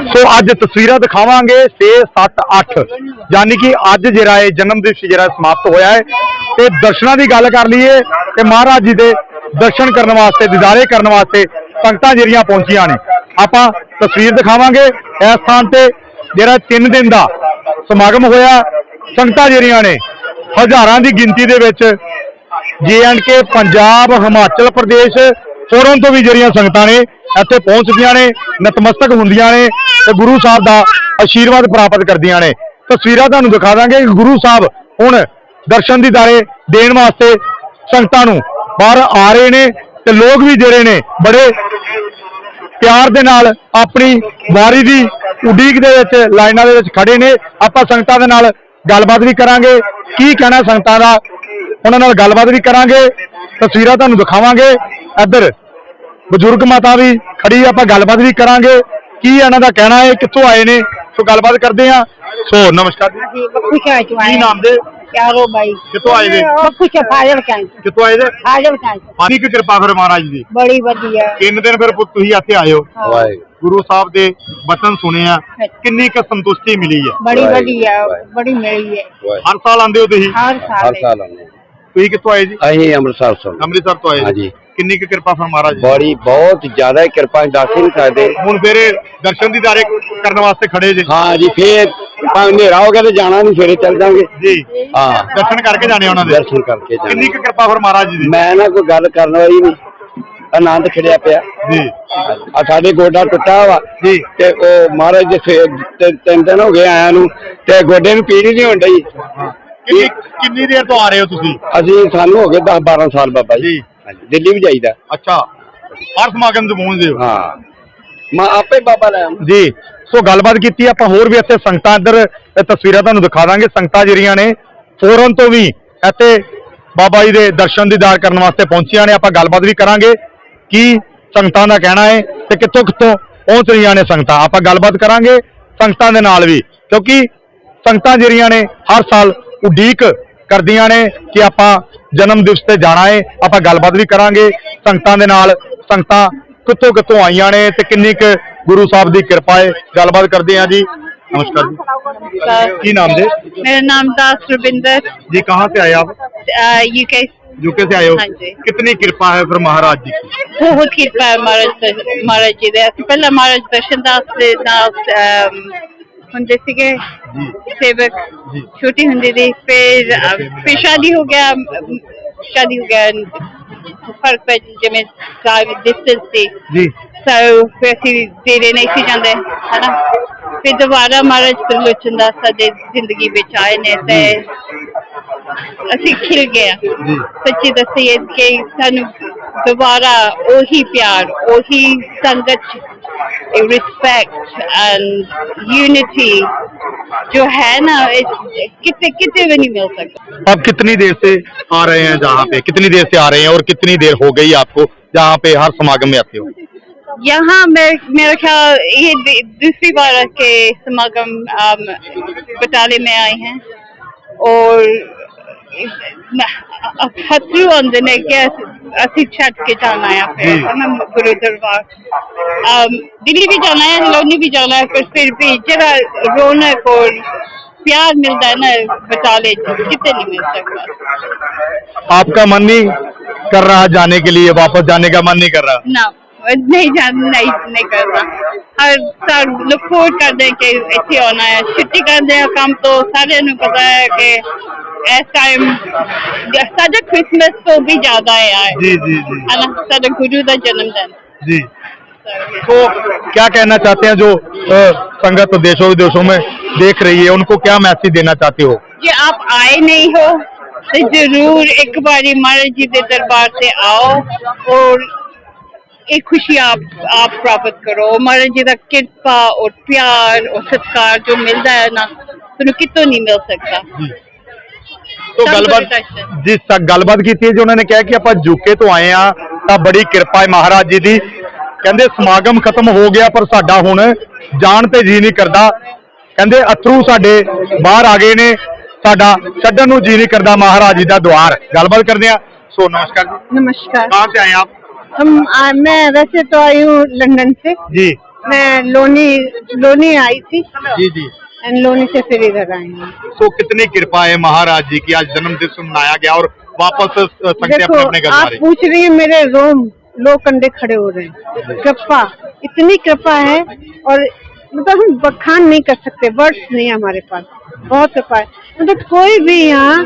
सो अज तस्वीरां दिखावांगे 6 7 8 यानी कि अज जिहड़ा है जन्म दिवस जिहड़ा समाप्त होया है ते दर्शनां दी गल कर लईए ते महाराज जी दे दर्शन करने वास्ते दीदारे करने वास्ते संगतां जिहड़ियां पहुंचियां ने आपां तस्वीर दिखावांगे। इस स्थान ते जिहड़ा 3 दिन दा समागम होया संगतां जिहड़ियां ने हज़ारां दी गिनती दे विच JNK पंजाब हिमाचल प्रदेश होरों तो भी जिहड़ियां संगतां ने ਇੱਥੇ पहुंच चुकियां ने नतमस्तक ਹੁੰਦੀਆਂ ਨੇ ਤੇ गुरु साहब ਦਾ आशीर्वाद प्राप्त करदियां ने। तस्वीरां ਤੁਹਾਨੂੰ दिखा ਦਾਂਗੇ कि गुरु साहब ਹੁਣ दर्शन दीदारे देण वास्ते संगतां ਨੂੰ बाहर आ रहे ने ते लोग भी ਜਿਹੜੇ ਨੇ बड़े प्यार दे नाल अपनी वारी दी उडीक दे विच लाइनां दे विच खड़े ने। आपां संगतां दे नाल गलबात भी करांगे की कहना संगतां दा उन्हां नाल गलबात भी करांगे तस्वीरां ਤੁਹਾਨੂੰ दिखावांगे। इधर बजुर्ग माता भी खड़ी आप गलबात भी करांगे की इन्हां दा कहना है कित्थों आए ने सो गलबात करते हैं। सो नमस्कार जी की नाम दे कित्थों आए दे कित्थों आए दे पानी की कृपा फिर महाराज जी बड़ी वधिया 3 दिन फिर तुसीं इत्थे आए हो गुरु साहब दे वचन सुने आ किन्नी क संतुष्टि मिली है बड़ी वधिया बड़ी मिली है हर साल आंदे हो तुसीं हर साल तुसीं कित्थों आए जी अहीं अमृतसर तो आए जी किन्नी की कृपा फिर महाराज बड़ी बहुत ज्यादा कृपा दस नहीं सकते हुण फिर दर्शन दीदारे करने वास्ते खड़े जी। हाँ जी फिर अंधेरा हो गया तो जाना नहीं फिर चल जाएंगे जी हाँ दर्शन करके जाने उन्होंने दर्शन करके जाने। किन्नी की कृपा फिर महाराज जी मैं ना कोई गल करने वाली नहीं आनंद खड़िया पिया जी साडे गोडा टुटा वा जी ते ओ महाराज जी 3 दिन हो गए आया नूं ते गोडे नूं पीड़ ही नहीं होंदी। किन्नी देर तो आ रहे हो तुसीं असीं सानू हो गए 10-12 साल बाबा जी दिल्ली भी जाईदा। अच्छा हर समागम च पहुंचदे हो हाँ मैं आपे बाबा लै जी। सो गलबात कीती आपां होर भी इत्थे संगतां इधर तस्वीरां तुहानूं दिखा दांगे संगतां जिहड़ियां ने फौरन तो भी इत्थे बाबा जी दे दर्शन दीदार करने वास्ते पहुंचियां ने। आपां गलबात भी करांगे की संगतां दा कहना है ते कित्थों कित्थों पहुंच रहीआं ने संगतां आपां गलबात करांगे संगतां दे नाल भी क्योंकि संगतां जिहड़ियां ने हर साल उडीक करदियां ने कि आपां जन्म दिवस ते जाना है। आपां गलबात भी करांगे संगतां दे नाल संगतां कित्थों कित्थों आईयां ने ते किन्नी क गुरु साहब दी कृपा है गलबात करदे हैं जी। नमस्कार जी की नाम दे मेरा नाम दास रुबिंदर जी कहाँ से आए आप यूके से आए हो कितनी कृपा है फिर महाराज जी की बहुत कृपा है महाराज जी दे पहला महाराज दर्शन दास दे नाल ਹੁੰਦੇ ਸੀਗੇ सेवक छोटी ਹੁੰਦੀ थी फिर शादी हो गया फर्क पै जिवें डिस्टेंस थी सो फिर असीं तेरे नहीं सी जांदे है ना फिर दोबारा महाराज त्रिलोचन दास साडे जिंदगी विच आए ने ते असीं खिल गए सच्ची दसीए कि सानू दोबारा ओही प्यार ओही संगत रिस्पेक्ट एंड यूनिटी जो है ना कितने कितने भी नहीं मिल सकता। आप कितनी देर से आ रहे हैं जहाँ पे कितनी देर से आ रहे हैं और कितनी देर हो गई आपको जहाँ पे हर समागम में आते हो? यहाँ मेरा ख्याल ये दूसरी बार के समागम बटाले में आए हैं और हथरू आंदे ने कि असी छट के जाना है फिर गुरु दरबार दिल्ली भी जाना है लोनी भी जाना है फिर भी जरा रौनक और प्यार मिलता है ना बटाले कितने नहीं मिल सकता। आपका मन नहीं कर रहा जाने के लिए वापस जाने का मन नहीं कर रहा ना नहीं कर रहा हर साल लुक फॉरवर्ड कर दें कि इतने आना है छुट्टी कर दें काम तो सारे पता है कि इस टाइम साडा क्रिसमस तो भी ज्यादा है यार जी जी जी है ना साडा गुरु का जन्मदिन जी। तो क्या कहना चाहते हैं जो संगत देशों विदेशों में देख रही है उनको क्या मैसेज देना चाहते हो? जी आप आए नहीं हो तो जरूर एक बारी महाराज जी के दरबार से आओ और एक खुशी आप प्राप्त करो। महाराज जी का कृपा और प्यार और सत्कार जो मिलता है ना तो कितों नहीं मिल सकता। तो गलबात की जो उन्होंने कहा कि आप यूके तो आए हैं तो बड़ी कृपा है महाराज जी की कहते समागम खत्म हो गया पर साडा हुण जान ते जी नहीं करता कहते अथरू साडे बाहर आ गए ने साडा छड्डण नूं जी नहीं करता महाराज जी का द्वार। गलबात करते हैं। सो नमस्कार जी। नमस्कार। कहाँ से आए आप? मैं वैसे तो आई हूँ लंदन से जी मैं लोनी आई थी जी जी। एंड लोनी से फिर इधर आई हूँ। तो कितनी कृपा है महाराज जी की, आज जन्मदिन मनाया गया और वापस संगते देखो अपने घर जा आप रहे। पूछ रही हैं, मेरे रोम लो कंधे खड़े हो रहे हैं। कृपा, इतनी कृपा है और मतलब हम बखान नहीं कर सकते, वर्ड्स नहीं है हमारे पास, बहुत कृपा है। मतलब कोई भी यहाँ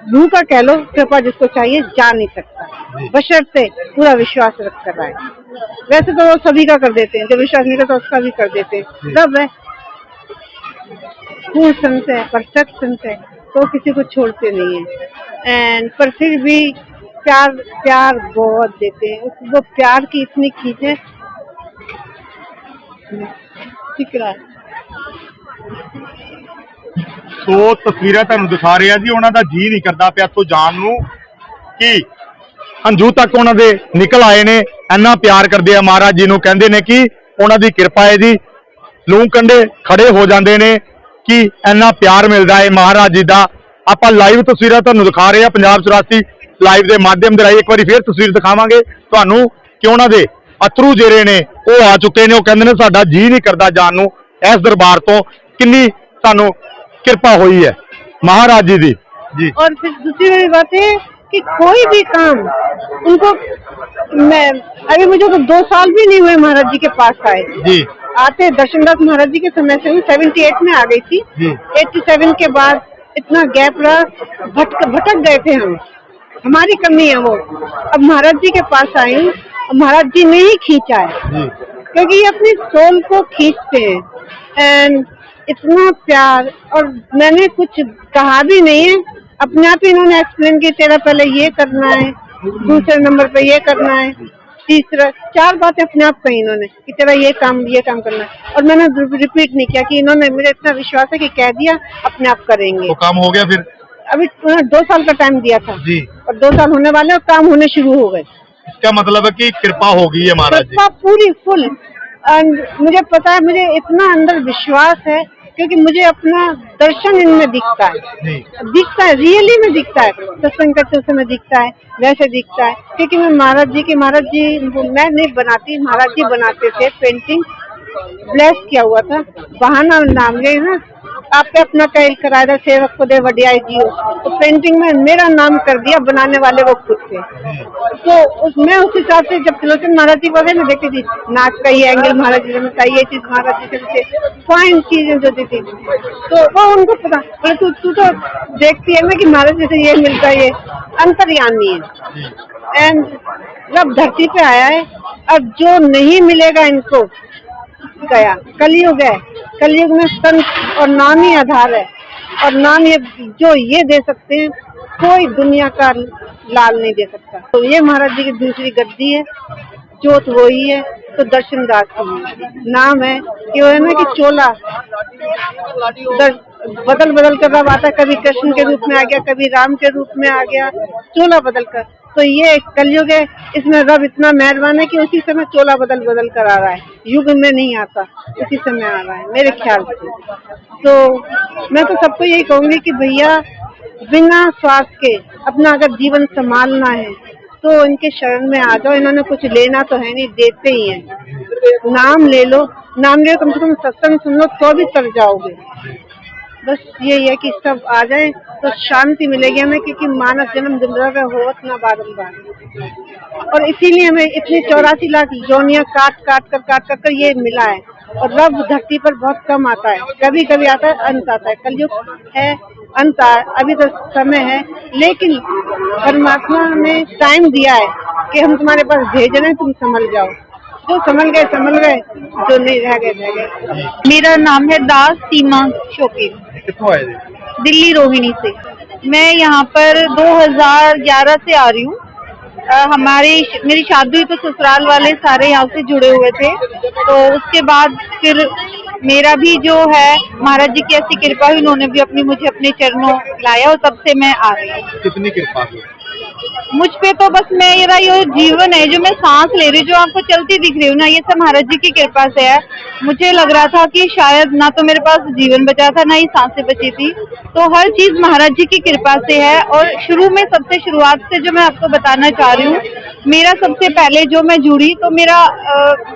भूखा कह लो, कृपा जिसको चाहिए जा नहीं सकता, बशर्ते पूरा विश्वास रख कर आए। वैसे तो वो सभी का कर देते हैं, जो विश्वास नहीं करता उसका भी कर देते हैं। रब है, पूर्ण संत है, परफेक्ट संत है, तो किसी को छोड़ते नहीं है। एंड पर फिर भी प्यार बहुत देते हैं। वो प्यार की इतनी खींच है, ਸੋ ਤਸਵੀਰਾਂ ਤੁਹਾਨੂੰ ਦਿਖਾ ਰਿਹਾ ਜੀ, ਉਹਨਾਂ ਦਾ ਜੀ ਨਹੀਂ ਕਰਦਾ ਪਿਆ ਇੱਥੋਂ ਜਾਣ ਨੂੰ ਕਿ ਹੰਝੂ ਤੱਕ ਉਹਨਾਂ ਦੇ ਨਿਕਲ ਆਏ ਨੇ। ਇੰਨਾ ਪਿਆਰ ਕਰਦੇ ਆ ਮਹਾਰਾਜ ਜੀ ਨੂੰ, ਕਹਿੰਦੇ ਨੇ ਕਿ ਉਹਨਾਂ ਦੀ ਕਿਰਪਾ ਹੈ ਜੀ। ਲੂੰ ਕੰਢੇ ਖੜੇ ਹੋ ਜਾਂਦੇ ਨੇ ਕਿ ਇੰਨਾ ਪਿਆਰ ਮਿਲਦਾ ਹੈ ਮਹਾਰਾਜ ਜੀ ਦਾ। ਆਪਾਂ ਲਾਈਵ ਤਸਵੀਰਾਂ ਤੁਹਾਨੂੰ ਦਿਖਾ ਰਹੇ ਆ ਪੰਜਾਬ 84 ਲਾਈਵ ਦੇ ਮਾਧਿਅਮ ਦੇ ਰਾਹੀਂ। ਇੱਕ ਵਾਰੀ ਫੇਰ ਤਸਵੀਰ ਦਿਖਾਵਾਂਗੇ ਤੁਹਾਨੂੰ ਕਿ ਉਹਨਾਂ ਦੇ ਅਥਰੂ ਜਿਹੜੇ ਨੇ ਉਹ ਆ ਚੁੱਕੇ ਨੇ। ਉਹ ਕਹਿੰਦੇ ਨੇ ਸਾਡਾ ਜੀ ਨਹੀਂ ਕਰਦਾ ਜਾਣ ਨੂੰ ਇਸ ਦਰਬਾਰ ਤੋਂ। ਕਿੰਨੀ ਸਾਨੂੰ कृपा हुई है महाराज जी दी जी। और फिर दूसरी बड़ी बात है कि कोई भी काम उनको, मैं अभी मुझे तो 2 साल भी नहीं हुए महाराज जी के पास आए जी। आते दर्शनदास महाराज जी के समय से मैं 78 में आ गई थी जी। 87 के बाद इतना गैप रहा, भटक गए थे हम, हमारी कमी है वो। अब महाराज जी के पास आई हूँ, महाराज जी ने ही खींचा है, क्योंकि ये अपनी सोल को खींचते हैं। एंड इतना प्यार, और मैंने कुछ कहा भी नहीं है, अपने आप ही इन्होंने एक्सप्लेन किया, तेरा पहले ये करना है, दूसरे नंबर पे ये करना है, तीसरा 4 बातें अपने आप कही इन्होंने कि तेरा ये काम करना है। और मैंने रिपीट नहीं किया कि इन्होंने, मुझे इतना विश्वास है कि कह दिया अपने आप करेंगे। तो काम हो गया फिर? अभी 2 साल का टाइम दिया था जी, और 2 साल होने वाले और काम होने शुरू हो गए। इसका मतलब है कि कृपा हो गई है महाराज जी, कृपा पूरी फुल। मुझे पता है, मुझे इतना अंदर विश्वास है क्योंकि मुझे अपना दर्शन इनमें दिखता है, रियली में दिखता है। सत्संग करते उस समय दिखता है, वैसे दिखता है। क्योंकि मैं महाराज जी मैं नहीं बनाती, महाराज जी बनाते थे। पेंटिंग ब्लेस किया हुआ था, बहाना नाम ले ना, आपने अपना कैल कराया था, सेवक को दे वडियाई जियो, तो पेंटिंग में मेरा नाम कर दिया, बनाने वाले वो खुद थे। तो मैं उस हिसाब से जब त्रिलोचन महाराज जी वगैरह में देखती थी, नाच का ये एंगल महाराज जी ने, ये चीज महाराज जी से फाइन चीजें होती थी, तो वो उनको पता। बोले तू तो देखती है ना कि महाराज जी से ये मिलता है, ये अंतर्यामी है। एंड जब धरती पे आया है, अब जो नहीं मिलेगा इनको गया। कलयुग है, कलयुग में संत और नाम ही आधार है, और नाम ये जो ये दे सकते हैं, कोई दुनिया का लाल नहीं दे सकता। तो ये महाराज जी की दूसरी गद्दी है, जोत वो ही है। तो दर्शन दास की नाम है कि वो है ना कि चोला बदल कर रब आता है, कभी कृष्ण के रूप में आ गया, कभी राम के रूप में आ गया, चोला बदल कर। तो ये कलयुग है, इसमें रब इतना मेहरबान है कि उसी समय चोला बदल कर आ रहा है, युग में नहीं आता, उसी समय आ रहा है मेरे ख्याल से। तो मैं तो सबको यही कहूंगी कि भैया बिना स्वार्थ के अपना अगर जीवन संभालना है तो इनके शरण में आ जाओ। इन्होंने कुछ लेना तो है नहीं, देते ही हैं। नाम ले लो, कम से कम सत्संग सुन लो तो भी तर जाओगे। बस यही है कि सब आ जाए तो शांति मिलेगी हमें, क्योंकि मानव जन्म दुर्लभ होवत ना बारंबार। और इसीलिए हमें इतनी 84 लाख जोनियां काट कर ये मिला है। और रब धरती पर बहुत कम आता है, कभी कभी आता है, अंत आता है। कलयुग है, अंत अभी तो समय है, लेकिन परमात्मा ने टाइम दिया है कि हम तुम्हारे पास भेज रहे हैं, तुम संभल जाओ। जो संभल गए, जो नहीं रह गए। मेरा नाम है दास सीमा शोकीन, कितों आए? दिल्ली रोहिणी से। मैं यहाँ पर 2011 से आ रही हूँ। मेरी शादी हुई तो ससुराल वाले सारे यहाँ से जुड़े हुए थे, तो उसके बाद फिर मेरा भी जो है महाराज जी की ऐसी कृपा हुई, उन्होंने भी मुझे अपने चरणों लाया और तब से मैं आ गई। कितनी कृपा हुई मुझ पे? तो बस मेरा ये जीवन है, जो मैं सांस ले रही हूँ, जो आपको चलती दिख रही हूँ ना, ये सब महाराज जी की कृपा से है। मुझे लग रहा था कि शायद ना तो मेरे पास जीवन बचा था, ना ही सांसें बची थी, तो हर चीज महाराज जी की कृपा से है। और शुरू में सबसे शुरुआत से जो मैं आपको बताना चाह रही हूँ मेरा सबसे पहले जो मैं जुड़ी तो मेरा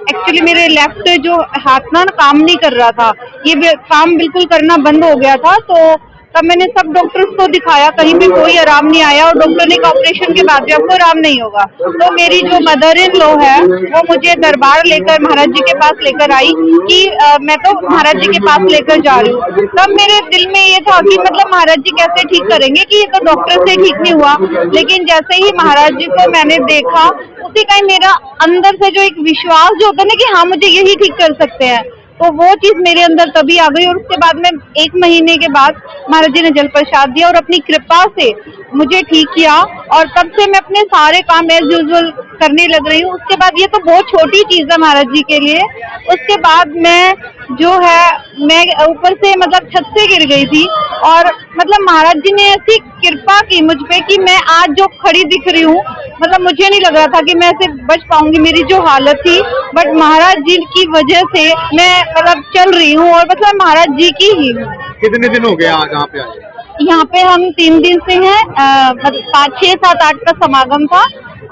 एक्चुअली मेरे लेफ्ट जो हाथ ना काम नहीं कर रहा था, ये काम बिल्कुल करना बंद हो गया था। तो तब मैंने सब डॉक्टर्स को दिखाया, कहीं भी कोई आराम नहीं आया और डॉक्टर ने कहा ऑपरेशन के बाद भी आपको आराम नहीं होगा। तो मेरी जो मदर इन लॉ है वो मुझे दरबार लेकर महाराज जी के पास लेकर आई कि मैं तो महाराज जी के पास लेकर जा रही हूँ। तब मेरे दिल में ये था कि मतलब महाराज जी कैसे ठीक करेंगे कि ये तो डॉक्टर से ठीक नहीं हुआ। लेकिन जैसे ही महाराज जी को मैंने देखा, उसी का ही मेरा अंदर से जो एक विश्वास जो होता है ना कि हाँ मुझे यही ठीक कर सकते हैं, तो वो चीज मेरे अंदर तभी आ गई। और उसके बाद में 1 महीने के बाद महाराज जी ने जल प्रसाद दिया और अपनी कृपा से मुझे ठीक किया, और तब से मैं अपने सारे काम एज यूजुअल करने लग रही हूँ। उसके बाद ये तो बहुत छोटी चीज है महाराज जी के लिए। उसके बाद मैं जो है मैं ऊपर से मतलब छत से गिर गई थी, और मतलब महाराज जी ने ऐसी कृपा की मुझ पे कि मैं आज जो खड़ी दिख रही हूँ, मतलब मुझे नहीं लग रहा था कि मैं ऐसे बच पाऊंगी, मेरी जो हालत थी, बट महाराज जी की वजह से मैं मतलब चल रही हूँ और मतलब महाराज जी की ही हूँ। कितने दिन हो गए आज यहाँ पे आए? यहाँ पे हम 3 दिन से हैं, 5, 6, 7, 8 का समागम था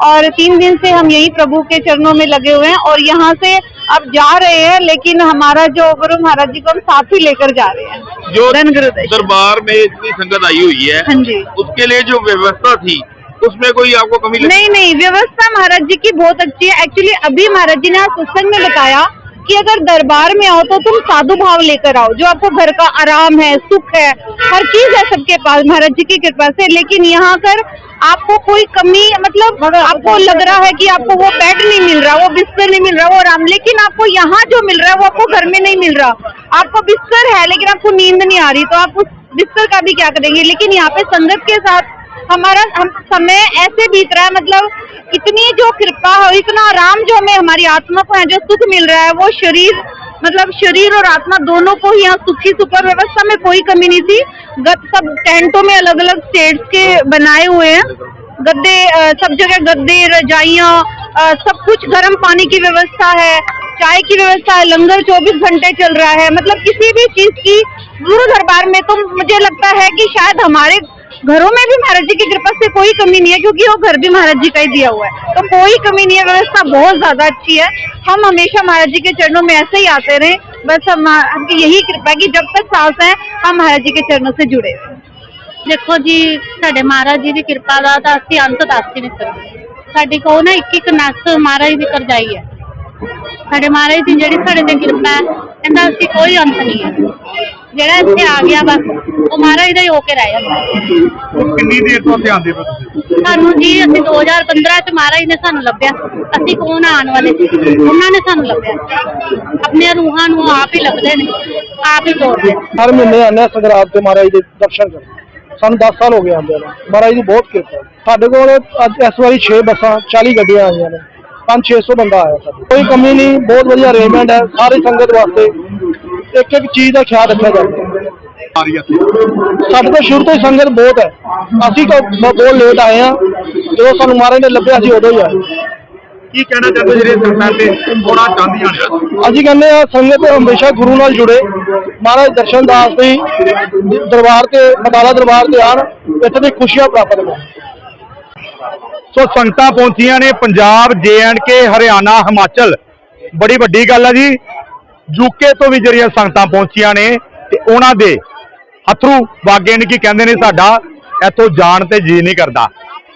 और 3 दिन से हम यही प्रभु के चरणों में लगे हुए हैं। और यहाँ से अब जा रहे हैं, लेकिन हमारा जो गुरु महाराज जी को हम साथ ही लेकर जा रहे हैं। जो धनगुरुदेव दरबार में इतनी संगत आई हुई है, हाँ जी, उसके लिए जो व्यवस्था थी उसमें कोई आपको कमी लगी? नहीं, व्यवस्था महाराज जी की बहुत अच्छी है। एक्चुअली अभी महाराज जी ने आज सत्संग में बताया कि अगर दरबार में आओ तो तुम साधु भाव लेकर आओ, जो आपको घर का आराम है, सुख है, हर चीज है सबके पास महाराज जी की कृपा से। लेकिन यहाँ कर आपको कोई कमी, मतलब आपको लग रहा है कि आपको वो बेड नहीं मिल रहा, वो बिस्तर नहीं मिल रहा, वो आराम, लेकिन आपको यहाँ जो मिल रहा है वो आपको घर में नहीं मिल रहा। आपको बिस्तर है लेकिन आपको नींद नहीं आ रही, तो आप उस बिस्तर का भी क्या करेंगे। लेकिन यहाँ पे संगत के साथ हम समय ऐसे बीत रहा है, मतलब इतनी जो कृपा है, इतना आराम जो हमें हमारी आत्मा को है, जो सुख मिल रहा है, वो शरीर और आत्मा दोनों को ही यहाँ सुखी सुपर। व्यवस्था में कोई कमी नहीं थी। सब टेंटों में अलग अलग स्टेट्स के बनाए हुए हैं गद्दे, सब जगह गद्दे, रजाइयाँ, सब कुछ, गर्म पानी की व्यवस्था है, चाय की व्यवस्था है, लंगर 24 घंटे चल रहा है। मतलब किसी भी चीज की गुरु दरबार में तो मुझे लगता है कि शायद हमारे घरों में भी महाराज जी की कृपा से कोई कमी नहीं है, क्योंकि वो घर भी महाराज जी का ही दिया हुआ है, तो कोई कमी नहीं है। व्यवस्था बहुत ज्यादा अच्छी है। हम हमेशा महाराज जी के चरणों में ऐसे ही आते रहे, बस हमकी यही कृपा है कि जब तक सांस है हम महाराज जी के चरणों से जुड़े। देखो जी, साडे महाराज जी की कृपा दा तां असीं अंत दस नहीं सकते। साडी को ना एक नस महाराज दी करजाई है। साडे महाराज दी जिहड़ी साडे ते कृपा है, इहदा असीं कोई अंत नहीं है। ਜਿਹੜਾ ਇੱਥੇ ਆ ਗਿਆ बस ਉਹ ਮਹਾਰਾਜ ਦਾ ਹੀ ਹੋ ਕੇ ਰਹਿ ਜਾਂਦਾ। ਕਿੰਨੀ ਦੇਰ ਤੋਂ ਇੱਥੇ ਆਉਂਦੇ ਹੋ ਤੁਸੀਂ? ਸਾਨੂੰ ਜੀ ਅਸੀਂ 2015 ਚ ਮਹਾਰਾਜ ਨੇ ਸਾਨੂੰ ਲੱਭਿਆ, ਅਸੀਂ ਕੌਣ ਆਉਣ ਵਾਲੇ ਸੀ, ਉਹਨਾਂ ਨੇ ਸਾਨੂੰ ਲੱਭਿਆ। ਆਪਣੀਆਂ ਰੂਹਾਂ ਨੂੰ ਆਪ ਹੀ ਲੱਭਦੇ ਨੇ, ਆਪ ਹੀ ਤੋੜਦੇ। हर महीने आने संगरात के महाराज के दर्शन कर। सानू 10 साल हो गए आंदे ने। महाराज की बहुत कृपा है। साडे कोल अज इस बारी 6 बसां 40 गड्डियां आईयां ने, 500-600 बंदा आया साडे। कोई कमी नहीं, बहुत बढ़िया अरेंजमेंट है सारी संगत वास्ते। एक एक चीज का ख्याल रखा जाता है। साडे तो शुरू तो ही संगत बहुत है। असीं बहुत लेट आए हैं, जो सानू महाराज ने लभ्या सी उदों ही आए। ਕੀ ਕਹਿਣਾ ਚਾਹੁੰਦੇ ਜਿਹੜੇ ਸੰਗਤਾਂ ਤੇ ਹੋਣਾ ਚਾਹੁੰਦੀਆਂ ਨੇ? ਅਸੀਂ ਕਹਿੰਦੇ ਆ ਸੰਗਤ ਹਮੇਸ਼ਾ ਗੁਰੂ ਨਾਲ ਜੁੜੇ, ਮਹਾਰਾਜ ਦਰਸ਼ਨ ਵਾਸਤੇ ਦਰਬਾਰ ਤੇ ਬਟਾਲਾ ਦਰਬਾਰ ਤੇ ਆਣ, ਇੱਥੇ ਦੀ ਖੁਸ਼ੀਆਂ ਪ੍ਰਾਪਤ ਕਰਨ। ਸੋ ਸੰਗਤਾਂ ਪਹੁੰਚੀਆਂ ਨੇ ਪੰਜਾਬ, JNK, ਹਰਿਆਣਾ, ਹਿਮਾਚਲ। ਬੜੀ ਵੱਡੀ ਗੱਲ ਹੈ ਜੀ, ਯੂਕੇ ਤੋਂ ਵੀ ਜਿਹੜੀਆਂ ਸੰਗਤਾਂ ਪਹੁੰਚੀਆਂ ਨੇ ਤੇ ਉਹਨਾਂ ਦੇ ਹੱਥਰੂ ਵਾਗੇ ਨੇ, ਕੀ ਕਹਿੰਦੇ ਨੇ, ਸਾਡਾ ਇੱਥੋਂ ਜਾਣ ਤੇ ਜੀ ਨਹੀਂ ਕਰਦਾ।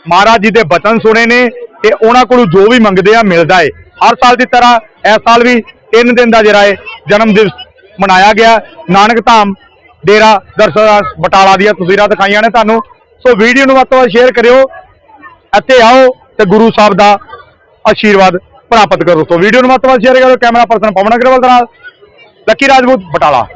ਮਹਾਰਾਜ ਜੀ ਦੇ ਬਚਨ ਸੁਣੇ ਨੇ ਤੇ ਉਹਨਾਂ ਕੋਲੋਂ ਜੋ ਵੀ ਮੰਗਦੇ ਆ ਮਿਲਦਾ ਏ। ਹਰ ਸਾਲ ਦੀ ਤਰ੍ਹਾਂ ਇਸ ਸਾਲ ਵੀ 3 ਦਿਨ ਦਾ ਜਿਹੜਾ ਏ ਜਨਮ ਦਿਵਸ ਮਨਾਇਆ ਗਿਆ। ਨਾਨਕ ਧਾਮ ਡੇਰਾ ਦਰਸ਼ਨ ਬਟਾਲਾ ਦੀਆਂ ਤਸਵੀਰਾਂ ਦਿਖਾਈਆਂ ਨੇ ਤੁਹਾਨੂੰ। ਸੋ ਵੀਡੀਓ ਨੂੰ ਵੱਧ ਤੋਂ ਵੱਧ ਸ਼ੇਅਰ ਕਰਿਓ, ਇੱਥੇ ਆਓ ਤੇ ਗੁਰੂ ਸਾਹਿਬ ਦਾ ਆਸ਼ੀਰਵਾਦ ਪ੍ਰਾਪਤ ਕਰੋ। ਸੋ ਵੀਡੀਓ ਨੂੰ ਵੱਧ ਤੋਂ ਵੱਧ ਸ਼ੇਅਰ ਕਰੋ। ਕੈਮਰਾ ਪਰਸਨ ਪਵਨ ਅਗਰਵਾਲ ਦੇ ਨਾਲ ਲੱਕੀ ਰਾਜਪੂਤ, ਬਟਾਲਾ।